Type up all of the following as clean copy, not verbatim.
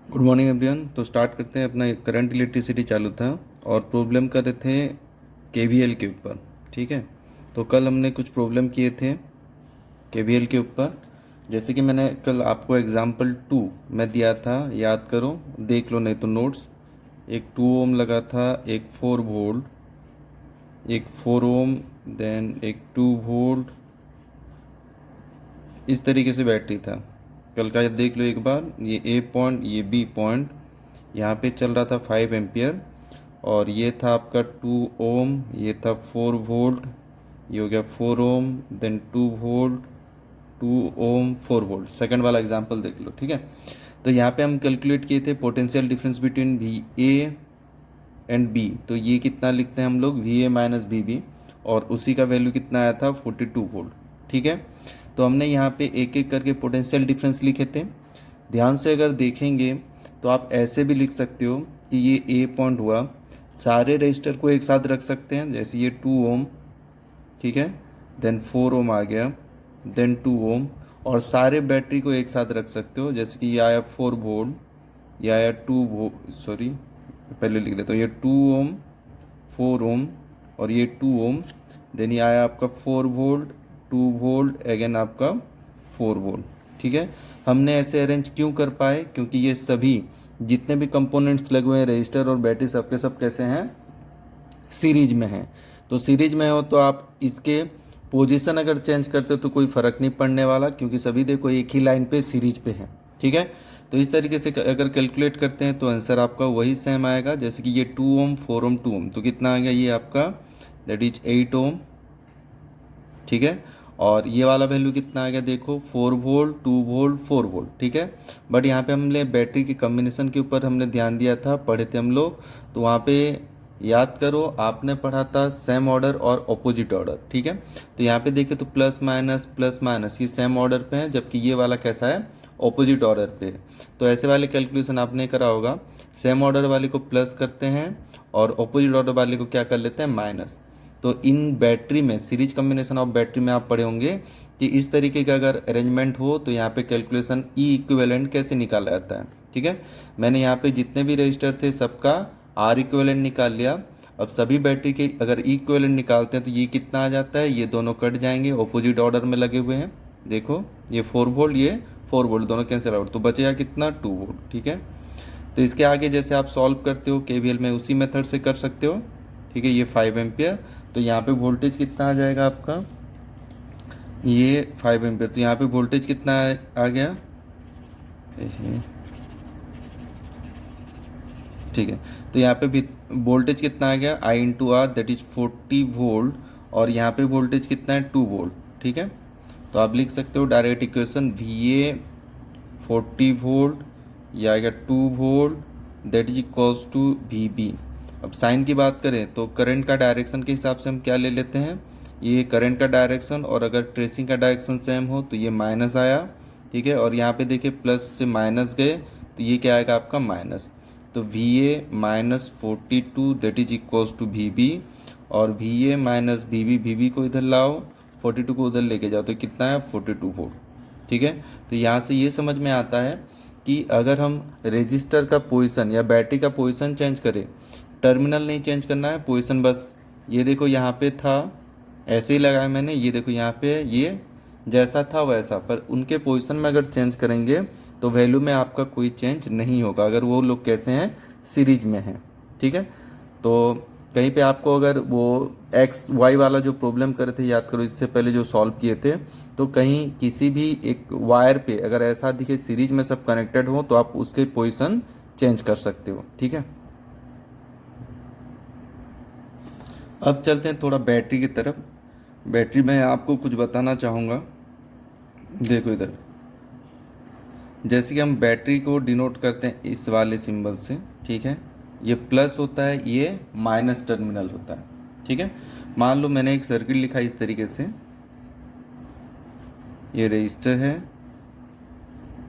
Good morning everyone. तो start करते हैं। अपना करंट इलेक्ट्रिसिटी चालू था और प्रॉब्लम कर रहे थे केवीएल के ऊपर। ठीक है, तो कल हमने कुछ प्रॉब्लम किए थे केवीएल के ऊपर। जैसे कि मैंने कल आपको एग्जांपल 2 मैं दिया था, याद करो, देख लो नहीं तो नोट्स। एक 2 ओम लगा था, एक 4 वोल्ट, एक 4 ओम, देन एक 2 वोल्ट। इस तरीके से बैटरी था। कल का देख लो एक बार, ये ए पॉइंट, ये बी पॉइंट, यहाँ पे चल रहा था 5 एम्पियर और ये था आपका 2 ओम, ये था 4 वोल्ट, ये हो गया 4 ओम, देन 2 वोल्ट, 2 ओम, 4 वोल्ट। सेकंड वाला एग्जांपल देख लो। ठीक है, तो यहाँ पे हम कैलकुलेट किए थे potential difference between V A and B. तो ये कितना लिखते हैं हम लोग, V A minus B B, और उसी का वैल्यू कितना आया था, 42 वोल्ट। ठीक है, तो हमने यहाँ पे एक एक करके पोटेंशियल डिफरेंस लिखे थे। ध्यान से अगर देखेंगे तो आप ऐसे भी लिख सकते हो कि ये ए पॉइंट हुआ, सारे रजिस्टर को एक साथ रख सकते हैं। जैसे ये 2 ओम, ठीक है, देन 4 ओम आ गया, देन 2 ओम, और सारे बैटरी को एक साथ रख सकते हो। जैसे कि ये आया 4 वोल्ट, ये आया 2 वो, सॉरी पहले लिख देता हूँ, ये 2 ओम, 4 ओम, और ये 2 ओम, देन ये आया आपका 4 वोल्ट, 2 वोल्ट, अगेन आपका 4 वोल्ट। ठीक है, हमने ऐसे अरेंज क्यों कर पाए, क्योंकि ये सभी जितने भी कंपोनेंट्स लगे हुए हैं, रजिस्टर और बैटरी, सबके सब कैसे हैं, सीरीज में हैं। तो सीरीज में हो तो आप इसके पोजीशन अगर चेंज करते हो तो कोई फ़र्क नहीं पड़ने वाला, क्योंकि सभी देखो एक ही लाइन पे सीरीज पे हैं। ठीक है, तो इस तरीके से अगर कैलकुलेट करते हैं तो आंसर आपका वही सेम आएगा। जैसे कि ये 2 ओम, 4 ओम, 2 ओम, तो कितना आ गया ये आपका, दैट इज 8 ओम। ठीक है, और ये वाला वैल्यू कितना आ गया, देखो 4 वोल्ट, 2 वोल्ट, 4 वोल्ट। ठीक है, बट यहाँ पे हमने बैटरी के कम्बिनेशन के ऊपर हमने ध्यान दिया था, पढ़े थे हम लोग। तो वहाँ पे याद करो, आपने पढ़ा था सेम ऑर्डर और ऑपोजिट ऑर्डर। ठीक है, तो यहाँ पे देखे तो प्लस माइनस ये सेम ऑर्डर पे है, जबकि ये वाला कैसा है, ऑपोजिट ऑर्डर पे है। तो ऐसे वाले कैलकुलेशन आपने करा होगा, सेम ऑर्डर वाले को प्लस करते हैं और ऑपोजिट ऑर्डर वाले को क्या कर लेते हैं, माइनस। तो इन बैटरी में, सीरीज कम्बिनेशन ऑफ बैटरी में आप पढ़े होंगे कि इस तरीके का अगर अरेंजमेंट हो तो यहाँ पे कैलकुलेशन ई इक्विवेलेंट कैसे निकाला जाता है। ठीक है, मैंने यहाँ पे जितने भी रजिस्टर थे सबका आर इक्विवेलेंट निकाल लिया। अब सभी बैटरी के अगर ई इक्विवेलेंट निकालते हैं तो ये कितना आ जाता है, ये दोनों कट जाएंगे, ऑपोजिट ऑर्डर में लगे हुए हैं। देखो ये 4 वोल्ट, ये 4 वोल्ट, दोनों कैंसिल आउट, तो बचेगा कितना, 2 वोल्ट। ठीक है, तो इसके आगे जैसे आप सॉल्व करते हो केवीएल में, उसी मेथड से कर सकते हो। ठीक है, ये 5 एम्पियर, तो यहाँ पे वोल्टेज कितना आ जाएगा आपका, ये 5 एम्पियर, तो यहाँ पे वोल्टेज कितना आ गया, ठीक है, तो यहाँ पे भी वोल्टेज कितना आ गया, I into R, that is 40 volt, और यहाँ पे वोल्टेज कितना है, 2 वोल्ट। ठीक है, तो आप लिख सकते हो direct equation, V A 40 volt, ये आएगा 2 volt, that is equals to V B. अब साइन की बात करें तो करंट का डायरेक्शन के हिसाब से हम क्या ले लेते हैं, ये करंट का डायरेक्शन, और अगर ट्रेसिंग का डायरेक्शन सेम हो तो ये माइनस आया। ठीक है, और यहाँ पे देखिए प्लस से माइनस गए तो ये क्या आएगा आपका, माइनस। तो V A minus 42, that is equals to V B, और V A minus V B को इधर लाओ, 42 को उधर लेके जाओ, तो कितना है, 42 वोल्ट। ठीक है, तो यहाँ से ये समझ में आता है कि अगर हम रजिस्टर का पोजीशन या बैटरी का पोजीशन चेंज करें, टर्मिनल नहीं चेंज करना है, पोजीशन बस। ये देखो यहाँ पे था, ऐसे ही लगाया मैंने, ये देखो यहाँ पे ये जैसा था वैसा, पर उनके पोजीशन में अगर चेंज करेंगे तो वैल्यू में आपका कोई चेंज नहीं होगा, अगर वो लोग कैसे हैं, सीरीज में हैं। ठीक है, तो कहीं पे आपको अगर वो एक्स वाई वाला जो प्रॉब्लम करे थे, याद करो इससे पहले जो सॉल्व किए थे, तो कहीं किसी भी एक वायर पे अगर ऐसा दिखे सीरीज में सब कनेक्टेड हो तो आप उसके पोजीशन चेंज कर सकते हो। ठीक है, अब चलते हैं थोड़ा बैटरी की तरफ। बैटरी में आपको कुछ बताना चाहूँगा। देखो इधर, जैसे कि हम बैटरी को डिनोट करते हैं इस वाले सिंबल से। ठीक है, ये प्लस होता है, ये माइनस टर्मिनल होता है। ठीक है, मान लो मैंने एक सर्किट लिखा इस तरीके से, ये रजिस्टर है,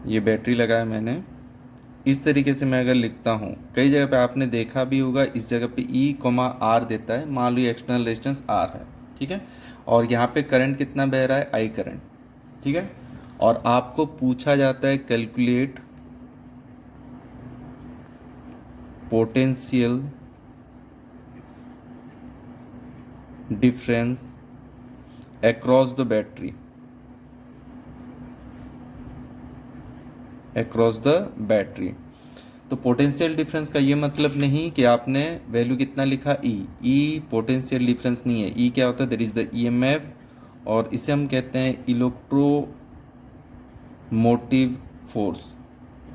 ये बैटरी लगाया मैंने। इस तरीके से मैं अगर लिखता हूँ, कई जगह पे आपने देखा भी होगा, इस जगह पे ई कोमा आर देता है, मान लो ये एक्सटर्नल रेजिस्टेंस आर है। ठीक है, और यहाँ पे करंट कितना बह रहा है, आई करंट। ठीक है, और आपको पूछा जाता है calculate potential difference across the battery, across the battery। तो पोटेंशियल डिफरेंस का ये मतलब नहीं कि आपने वैल्यू कितना लिखा ई पोटेंशियल डिफरेंस नहीं है। ई क्या होता है, देयर इज द ईएमएफ, और इसे हम कहते हैं इलेक्ट्रोमोटिव फोर्स।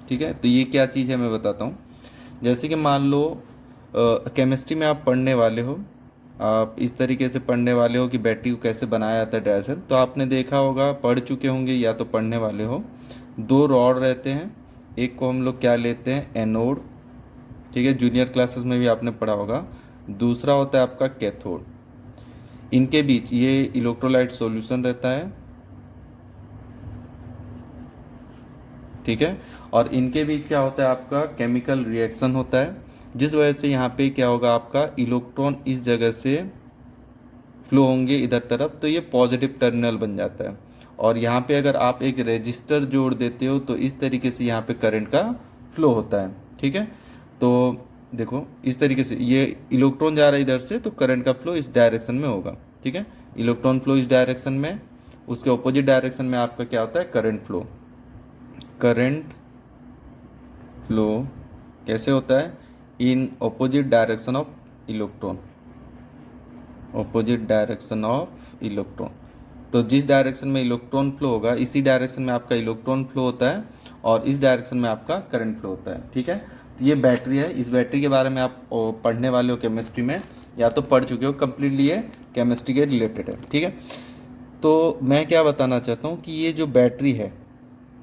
ठीक है, तो ये क्या चीज़ है मैं बताता हूँ। जैसे कि मान लो केमिस्ट्री में आप पढ़ने वाले हो, आप इस तरीके से पढ़ने वाले हो कि बैटरी को कैसे बनाया जाता है डायसन। तो आपने देखा होगा, पढ़ चुके होंगे या तो पढ़ने वाले हो, दो रॉड रहते हैं, एक को हम लोग क्या लेते हैं, एनोड। ठीक है, जूनियर क्लासेस में भी आपने पढ़ा होगा। दूसरा होता है आपका कैथोड। इनके बीच ये इलेक्ट्रोलाइट सॉल्यूशन रहता है। ठीक है, और इनके बीच क्या होता है, आपका केमिकल रिएक्शन होता है, जिस वजह से यहाँ पे क्या होगा, आपका इलेक्ट्रॉन इस जगह से फ्लो होंगे इधर तरफ, तो ये पॉजिटिव टर्मिनल बन जाता है। और यहाँ पे अगर आप एक रेजिस्टर जोड़ देते हो तो इस तरीके से यहाँ पे करंट का फ्लो होता है। ठीक है, तो देखो इस तरीके से ये इलेक्ट्रॉन जा रहा है इधर से, तो करंट का फ्लो इस डायरेक्शन में होगा। ठीक है, इलेक्ट्रॉन फ्लो इस डायरेक्शन में, उसके ऑपोजिट डायरेक्शन में आपका क्या होता है, करंट फ्लो। करंट फ्लो कैसे होता है, in opposite direction of electron, opposite direction of electron. तो जिस डायरेक्शन में इलेक्ट्रॉन फ्लो होगा इसी डायरेक्शन में आपका इलेक्ट्रॉन फ्लो होता है, और इस डायरेक्शन में आपका करंट फ्लो होता है। ठीक है, तो ये बैटरी है। इस बैटरी के बारे में आप पढ़ने वाले हो केमिस्ट्री में, या तो पढ़ चुके हो, कम्प्लीटली ये केमिस्ट्री के रिलेटेड है। ठीक है, तो मैं क्या बताना चाहता हूँ कि ये जो बैटरी है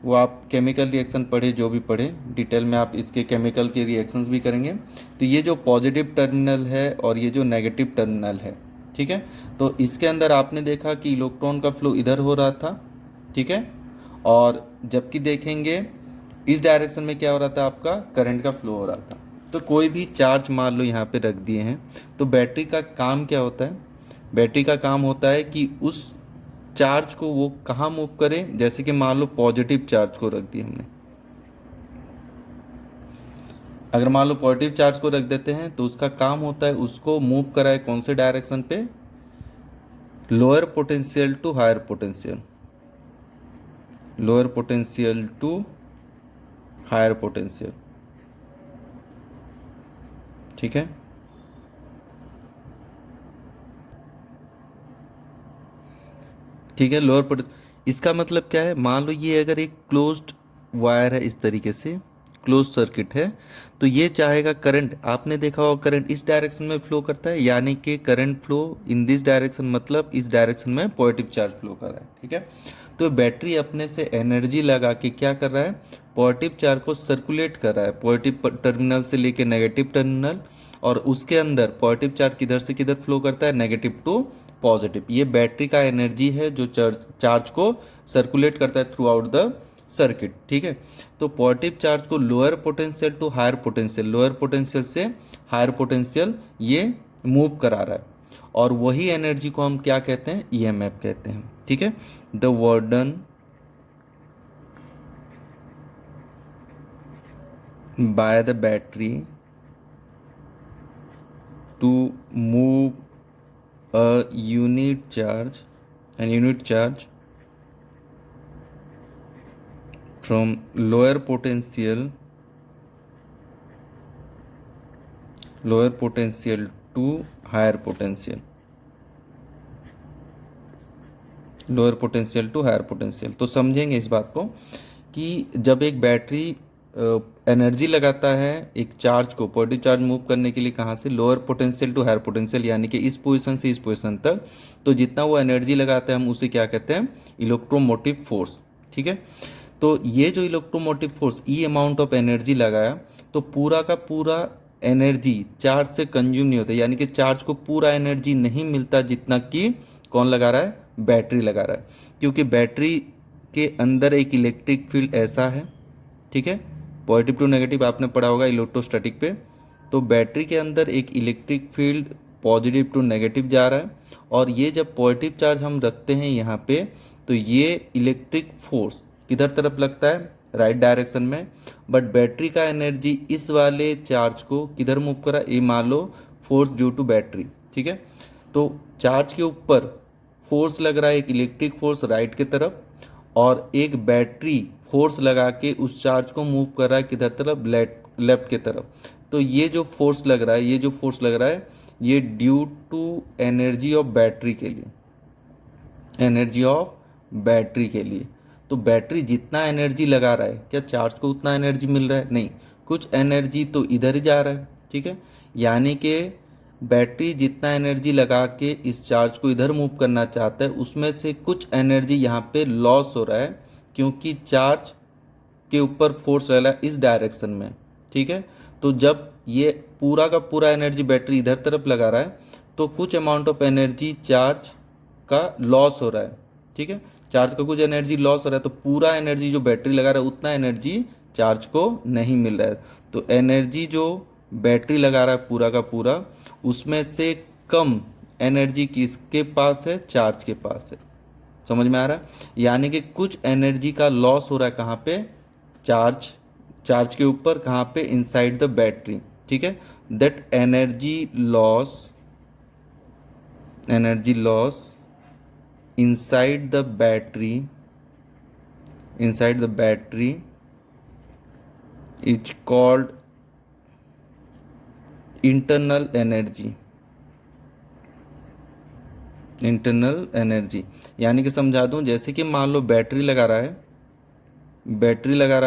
वो आप केमिकल रिएक्शन पढ़े, जो भी पढ़े डिटेल में आप इसके केमिकल के रिएक्शंस भी करेंगे। तो ये जो पॉजिटिव टर्मिनल है और ये जो नेगेटिव टर्मिनल है, ठीक है, तो इसके अंदर आपने देखा कि इलेक्ट्रॉन का फ्लो इधर हो रहा था। ठीक है, और जबकि देखेंगे इस डायरेक्शन में क्या हो रहा था, आपका करंट का फ्लो हो रहा था। तो कोई भी चार्ज मान लो यहाँ पे रख दिए हैं, तो बैटरी का काम क्या होता है, बैटरी का काम होता है कि उस चार्ज को वो कहाँ मूव करें। जैसे कि मान लो पॉजिटिव चार्ज को रख दिया हमने, अगर मान लो पॉजिटिव चार्ज को रख देते हैं तो उसका काम होता है उसको मूव कराए कौन से डायरेक्शन पे, lower potential to higher potential, lower potential to higher potential. ठीक है, ठीक है, लोअर पोटेंशियल। इसका मतलब क्या है, मान लो ये अगर एक क्लोज्ड वायर है, इस तरीके से क्लोज सर्किट है, तो ये चाहेगा करंट, आपने देखा होगा करंट इस डायरेक्शन में फ्लो करता है, यानी कि current flow in this direction, मतलब इस डायरेक्शन में पॉजिटिव चार्ज फ्लो कर रहा है। ठीक है, तो बैटरी अपने से एनर्जी लगा के क्या कर रहा है, पॉजिटिव चार्ज को सर्कुलेट कर रहा है, पॉजिटिव टर्मिनल से लेके नेगेटिव टर्मिनल, और उसके अंदर पॉजिटिव चार्ज किधर से किधर फ्लो करता है, नेगेटिव टू पॉजिटिव। ये बैटरी का एनर्जी है जो चार्ज को सर्कुलेट करता है थ्रू आउट द सर्किट। ठीक है, तो पॉजिटिव चार्ज को lower potential to higher potential, lower potential से हायर पोटेंशियल ये मूव करा रहा है, और वही एनर्जी को हम क्या कहते हैं, ईएमएफ कहते हैं। ठीक है, the work done by the battery to move a unit charge from lower potential to higher potential, lower potential to higher potential. तो समझेंगे इस बात को कि जब एक बैटरी एनर्जी लगाता है एक चार्ज को, पॉजिटिव चार्ज मूव करने के लिए, कहाँ से, lower potential to higher potential, यानी कि इस पोजीशन से इस पोजीशन तक, तो जितना वो एनर्जी लगाता है हम उसे क्या कहते हैं, इलेक्ट्रोमोटिव फोर्स। ठीक है, तो ये जो electromotive force E amount of energy लगाया, तो पूरा का पूरा एनर्जी चार्ज से कंज्यूम नहीं होता, यानी कि चार्ज को पूरा एनर्जी नहीं मिलता जितना कि कौन लगा रहा है, बैटरी लगा रहा है, क्योंकि बैटरी के अंदर एक इलेक्ट्रिक फील्ड ऐसा है। ठीक है, पॉजिटिव टू नेगेटिव आपने पढ़ा होगा इलेक्ट्रोस्टैटिक पे, तो बैटरी के अंदर एक electric field positive to negative जा रहा है, और ये जब पॉजिटिव चार्ज हम रखते हैं यहाँ पे, तो ये इलेक्ट्रिक फोर्स किधर तरफ लगता है, राइट डायरेक्शन में, बट बैटरी का एनर्जी इस वाले चार्ज को किधर मूव करा, ये मान लो फोर्स ड्यू टू बैटरी, ठीक है। तो चार्ज के ऊपर फोर्स लग रहा है, एक इलेक्ट्रिक फोर्स राइट की तरफ, और एक बैटरी फोर्स लगा के उस चार्ज को मूव कर रहा है किधर तरफ, लेफ्ट की तरफ। तो ये जो फोर्स लग रहा है, ये जो फोर्स लग रहा है, ये due to energy of battery के लिए, एनर्जी ऑफ बैटरी के लिए। तो बैटरी जितना एनर्जी लगा रहा है, क्या चार्ज को उतना एनर्जी मिल रहा है? नहीं, कुछ एनर्जी तो इधर ही जा रहा है, ठीक है। यानी कि बैटरी जितना एनर्जी लगा के इस चार्ज को इधर मूव करना चाहता है, उसमें से कुछ एनर्जी यहाँ पे लॉस हो रहा है, क्योंकि चार्ज के ऊपर फोर्स लग रहा है इस डायरेक्शन में, ठीक है। तो जब ये पूरा का पूरा एनर्जी बैटरी इधर तरफ लगा रहा है, तो कुछ अमाउंट ऑफ एनर्जी चार्ज का लॉस हो रहा है, ठीक है। चार्ज का कुछ एनर्जी लॉस हो रहा है, तो पूरा एनर्जी जो बैटरी लगा रहा है उतना एनर्जी चार्ज को नहीं मिल रहा है। तो एनर्जी जो बैटरी लगा रहा है पूरा का पूरा, उसमें से कम एनर्जी किसके पास है, चार्ज के पास है। समझ में आ रहा है? यानी कि कुछ एनर्जी का लॉस हो रहा है कहाँ पे, चार्ज के ऊपर, कहाँ पे, इनसाइड द बैटरी, ठीक है। That energy loss inside the battery is called internal energy। यानी कि समझा दूं, जैसे कि मान लो बैटरी लगा रहा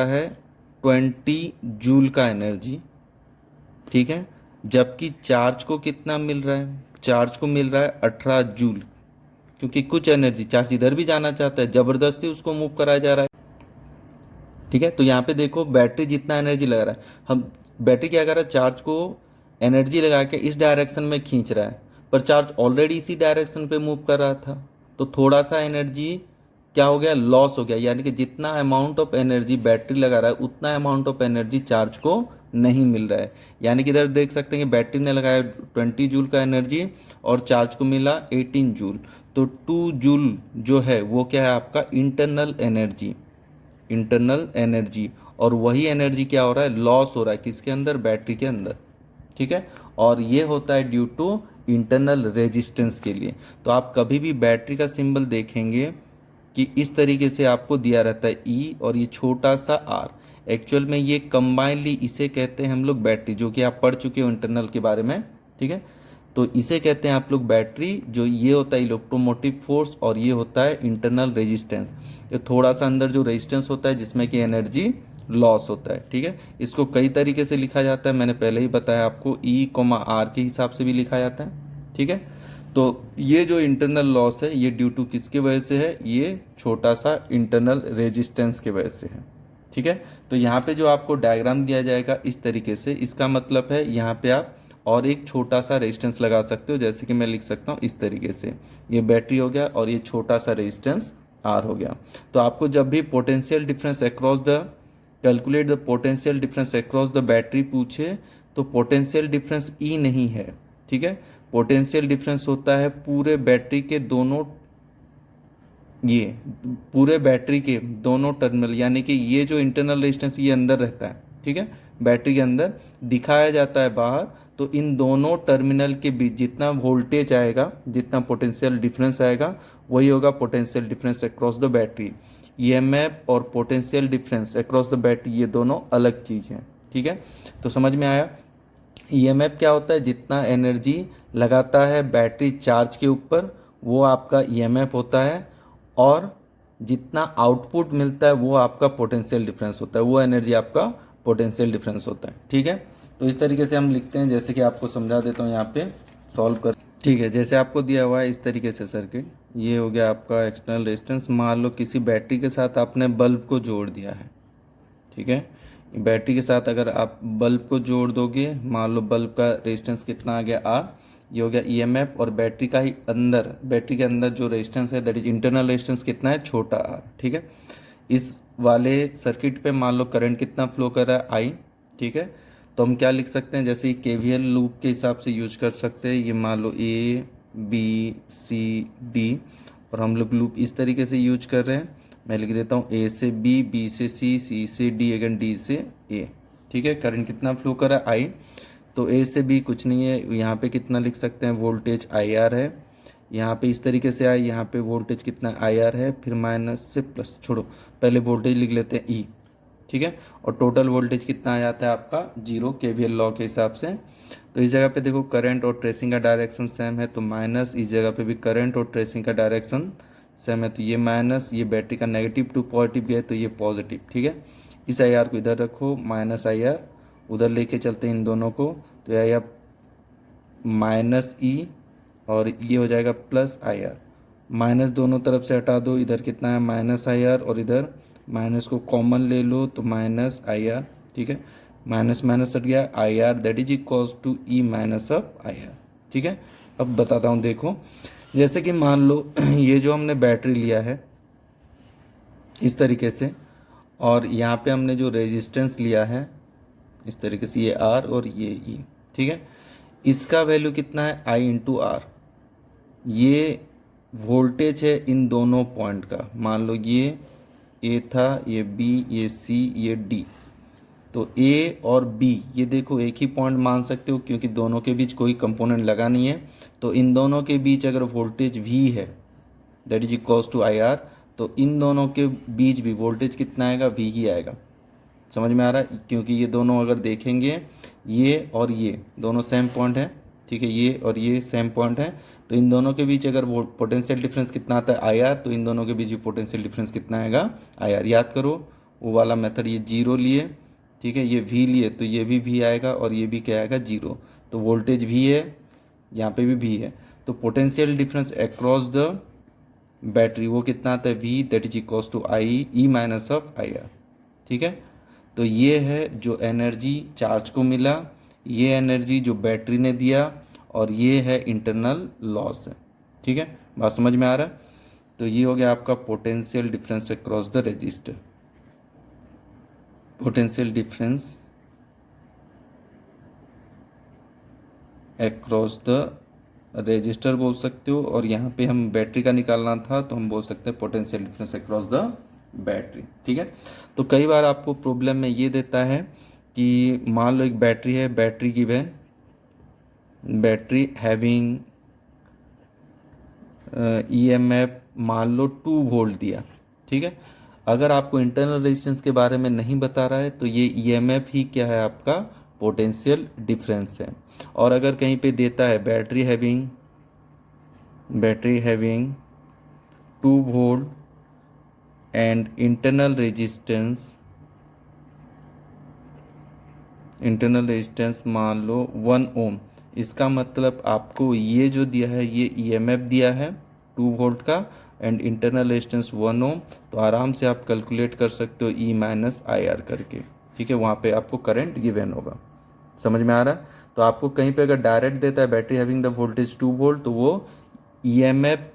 है 20 जूल का एनर्जी, ठीक है। जबकि चार्ज को कितना मिल रहा है, चार्ज को मिल रहा है 18 जूल, क्योंकि कुछ एनर्जी, चार्ज इधर भी जाना चाहता है, जबरदस्ती उसको मूव कराया जा रहा है, ठीक है। तो यहाँ पे देखो बैटरी जितना एनर्जी लगा रहा है, हम बैटरी क्या कर रहा है, चार्ज को एनर्जी लगा के इस डायरेक्शन में खींच रहा है, पर चार्ज ऑलरेडी इसी डायरेक्शन पे मूव कर रहा था, तो थोड़ा सा एनर्जी क्या हो गया, लॉस हो गया। यानी कि जितना अमाउंट ऑफ एनर्जी बैटरी लगा रहा है, उतना अमाउंट ऑफ एनर्जी चार्ज को नहीं मिल रहा है। यानी कि इधर देख सकते हैं कि बैटरी ने लगाया 20 जूल का एनर्जी और चार्ज को मिला 18 जूल। तो 2 जूल जो है वो क्या है आपका इंटरनल एनर्जी, और वही एनर्जी क्या हो रहा है, लॉस हो रहा है किसके अंदर, बैटरी के अंदर, ठीक है। और ये होता है ड्यू टू इंटरनल रेजिस्टेंस के लिए। तो आप कभी भी बैटरी का सिंबल देखेंगे कि इस तरीके से आपको दिया रहता है ई, और ये छोटा सा आर, एक्चुअल में ये कंबाइनली इसे कहते हैं हम लोग बैटरी, जो कि आप पढ़ चुके हो इंटरनल के बारे में, ठीक है। तो इसे कहते हैं आप लोग बैटरी, जो ये होता है इलेक्ट्रोमोटिव फोर्स, और ये होता है इंटरनल रेजिस्टेंस। ये थोड़ा सा अंदर जो रेजिस्टेंस होता है जिसमें कि एनर्जी लॉस होता है, ठीक है। इसको कई तरीके से लिखा जाता है, मैंने पहले ही बताया आपको, ई कोमा आर के हिसाब से भी लिखा जाता है, ठीक है। तो ये जो इंटरनल लॉस है, ये ड्यू टू किसके वजह से है, ये छोटा सा इंटरनल रेजिस्टेंस के वजह से है, ठीक है। तो यहाँ पे जो आपको डायग्राम दिया जाएगा इस तरीके से, इसका मतलब है यहाँ पे आप और एक छोटा सा रेजिस्टेंस लगा सकते हो, जैसे कि मैं लिख सकता हूँ इस तरीके से, ये बैटरी हो गया और ये छोटा सा रेजिस्टेंस आर हो गया। तो आपको जब भी potential difference across the calculate the potential difference across the battery पूछे, तो पोटेंशियल डिफरेंस ई नहीं है, ठीक है। पोटेंशियल डिफरेंस होता है पूरे बैटरी के दोनों, ये पूरे बैटरी के दोनों टर्मिनल, यानी कि ये जो इंटरनल रेजिस्टेंस ये अंदर रहता है, ठीक है, बैटरी के अंदर दिखाया जाता है बाहर। तो इन दोनों टर्मिनल के बीच जितना वोल्टेज आएगा, जितना पोटेंशियल डिफरेंस आएगा, वही होगा potential difference across the battery. EMF और potential difference across the battery ये दोनों अलग चीज़ हैं, ठीक है। तो समझ में आया? ईएमएफ क्या होता है, जितना एनर्जी लगाता है बैटरी चार्ज के ऊपर वो आपका ईएमएफ होता है, और जितना आउटपुट मिलता है वो आपका पोटेंशियल डिफरेंस होता है, वो एनर्जी आपका पोटेंशियल डिफरेंस होता है, ठीक है। तो इस तरीके से हम लिखते हैं, जैसे कि आपको समझा देता हूँ यहाँ पे सॉल्व कर, ठीक है। जैसे आपको दिया हुआ है इस तरीके से सर्किट, ये हो गया आपका एक्सटर्नल रेजिस्टेंस। मान लो किसी बैटरी के साथ आपने बल्ब को जोड़ दिया है, ठीक है। बैटरी के साथ अगर आप बल्ब को जोड़ दोगे, मान लो बल्ब का रेजिस्टेंस कितना आ गया आर, ये हो गया ईएमएफ, और बैटरी का ही अंदर, बैटरी के अंदर जो रेजिस्टेंस है दैट इज इंटरनल रेजिस्टेंस कितना है, छोटा आर, ठीक है। इस वाले सर्किट पे मान लो करंट कितना फ्लो कर रहा है, आई, ठीक है। तो हम क्या लिख सकते हैं, जैसे केवीएल लूप के हिसाब से यूज कर सकते हैं। ये मान लो ए बी सी डी, और हम लोग लूप इस तरीके से यूज कर रहे हैं, मैं लिख देता हूँ ए से बी, बी से सी से डी, अगेन डी से ए। ठीक है, करंट कितना फ्लो कर रहा है, आई। तो ए से बी कुछ नहीं है, यहाँ पे कितना लिख सकते हैं, वोल्टेज आई आर है। यहाँ पे इस तरीके से आए, यहाँ पे वोल्टेज कितना आई आर है, फिर माइनस से प्लस, छोड़ो पहले वोल्टेज लिख लेते हैं ई। ठीक है, और टोटल वोल्टेज कितना आ जाता है आपका 0 केवीएल लॉ के हिसाब से। तो इस जगह पे देखो करंट और ट्रेसिंग का डायरेक्शन सेम है, तो माइनस, इस जगह पे भी करंट और ट्रेसिंग का डायरेक्शन सेम है, तो ये माइनस, ये बैटरी का नेगेटिव टू पॉजिटिव गया तो ये पॉजिटिव। ठीक है, इस आई आर को इधर रखो, माइनस आई आर उधर लेके चलते हैं इन दोनों को, तो आई आर माइनस ई और ये हो जाएगा प्लस आई आर। माइनस दोनों तरफ से हटा दो, इधर कितना है माइनस आई आर, और इधर माइनस को कॉमन ले लो तो माइनस आई आर। ठीक है, माइनस माइनस हट गया, I R that is equals to E minus of I R. ठीक है, अब बताता हूँ, देखो जैसे कि मान लो ये जो हमने बैटरी लिया है इस तरीके से, और यहाँ पे हमने जो रेजिस्टेंस लिया है इस तरीके से, ये आर और ये ई। ठीक है, इसका वैल्यू कितना है, आई इंटू आर। ये वोल्टेज है इन दोनों पॉइंट का, मान लो ये ए था, ये बी, ये सी, ये डी। तो ए और बी ये देखो एक ही पॉइंट मान सकते हो क्योंकि दोनों के बीच कोई कंपोनेंट लगा नहीं है। तो इन दोनों के बीच अगर वोल्टेज वी है that is equals to I R, तो इन दोनों के बीच भी वोल्टेज कितना आएगा, वी ही आएगा। समझ में आ रहा है, क्योंकि ये दोनों अगर देखेंगे ये और ये दोनों सेम पॉइंट है। ठीक है, ये और ये सेम पॉइंट है, तो इन दोनों के बीच अगर वो पोटेंशियल डिफरेंस कितना आता है आई आर, तो इन दोनों के बीच भी पोटेंशियल डिफरेंस कितना आएगा आई आर। याद करो वो वाला मेथड, ये जीरो लिए, ठीक है, ये वी लिए तो ये भी वी आएगा और ये भी क्या आएगा जीरो। तो वोल्टेज वी है, यहाँ पे भी वी है, तो potential difference across the battery वो कितना आता है, V that is equals to I E minus of I R. ठीक है, तो ये है जो एनर्जी चार्ज को मिला, ये एनर्जी जो बैटरी ने दिया, और ये है इंटरनल लॉस है। ठीक है, बात समझ में आ रहा है। तो ये हो गया आपका potential difference across the register, potential difference across the register बोल सकते हो, और यहाँ पे हम बैटरी का निकालना था तो हम बोल सकते हैं potential difference across the battery. ठीक है, तो कई बार आपको प्रॉब्लम में ये देता है कि मान लो एक बैटरी है, battery given, battery having EMF मान लो 2 वोल्ट दिया। ठीक है, अगर आपको इंटरनल रेजिस्टेंस के बारे में नहीं बता रहा है तो ये ईएमएफ ही क्या है आपका पोटेंशियल डिफरेंस है। और अगर कहीं पे देता है battery having 2 volt and internal resistance मान लो 1 ओम, इसका मतलब आपको ये जो दिया है ये ईएमएफ दिया है 2 वोल्ट का एंड इंटरनल रेजिस्टेंस 1 ओम, तो आराम से आप कैलकुलेट कर सकते हो ई माइनस आई आर करके। ठीक है, वहाँ पे आपको करंट गिवन होगा। समझ में आ रहा है। तो आपको कहीं पे अगर डायरेक्ट देता है battery having the voltage 2 volt, तो वो EMF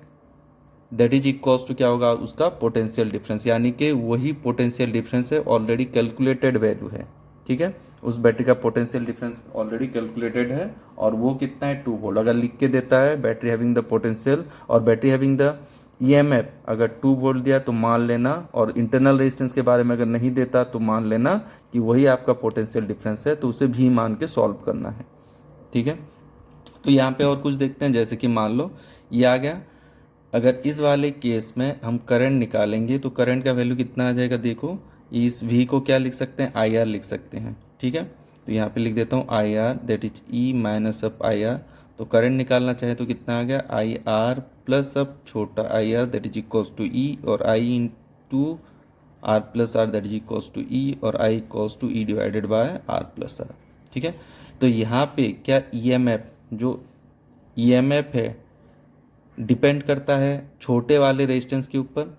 that is equals to क्या होगा उसका पोटेंशियल डिफरेंस, यानी कि वही पोटेंशियल डिफरेंस है, ऑलरेडी कैलकुलेटेड वैल्यू है। ठीक है, उस बैटरी का पोटेंशियल डिफरेंस ऑलरेडी कैलकुलेटेड है, और वो कितना है 2 वोल्ट। अगर लिख के देता है बैटरी हैविंग द पोटेंशियल और बैटरी हैविंग द ईएमएफ अगर 2 वोल्ट दिया तो मान लेना, और इंटरनल रेजिस्टेंस के बारे में अगर नहीं देता तो मान लेना कि वही आपका पोटेंशियल डिफरेंस है, तो उसे भी मान के सॉल्व करना है। ठीक है, तो यहाँ पे और कुछ देखते हैं, जैसे कि मान लो ये आ गया। अगर इस वाले केस में हम करंट निकालेंगे तो करंट का वैल्यू कितना आ जाएगा, देखो इस v को क्या लिख सकते हैं, आई आर लिख सकते हैं। ठीक है, तो यहाँ पे लिख देता हूँ आई R that is E minus of I R. तो करंट निकालना चाहे तो कितना आ गया, आई आर प्लस अब छोटा I R that is equals to E, और I into R plus R that is equals to E, और I equals to E divided by R plus R. ठीक है, तो यहाँ पे क्या ईएमएफ, जो ईएमएफ है डिपेंड करता है छोटे वाले रेजिस्टेंस के ऊपर,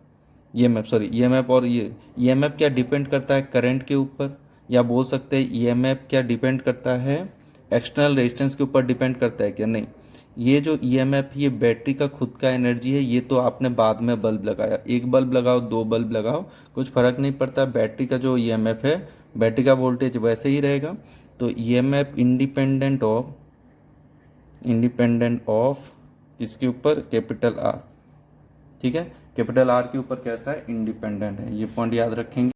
ईएमएफ, और ये ईएमएफ क्या डिपेंड करता है करंट के ऊपर, या बोल सकते हैं ईएमएफ क्या डिपेंड करता है एक्सटर्नल रेजिस्टेंस के ऊपर डिपेंड करता है क्या, नहीं। ये जो ईएमएफ ये बैटरी का खुद का एनर्जी है, ये तो आपने बाद में बल्ब लगाया, एक बल्ब लगाओ 2 बल्ब लगाओ कुछ फर्क नहीं पड़ता, बैटरी का जो ईएमएफ है बैटरी का वोल्टेज वैसे ही रहेगा। तो ईएमएफ इंडिपेंडेंट ऑफ किसके ऊपर, कैपिटल आर। ठीक है, कैपिटल आर के ऊपर कैसा है, इंडिपेंडेंट है। ये पॉइंट याद रखेंगे।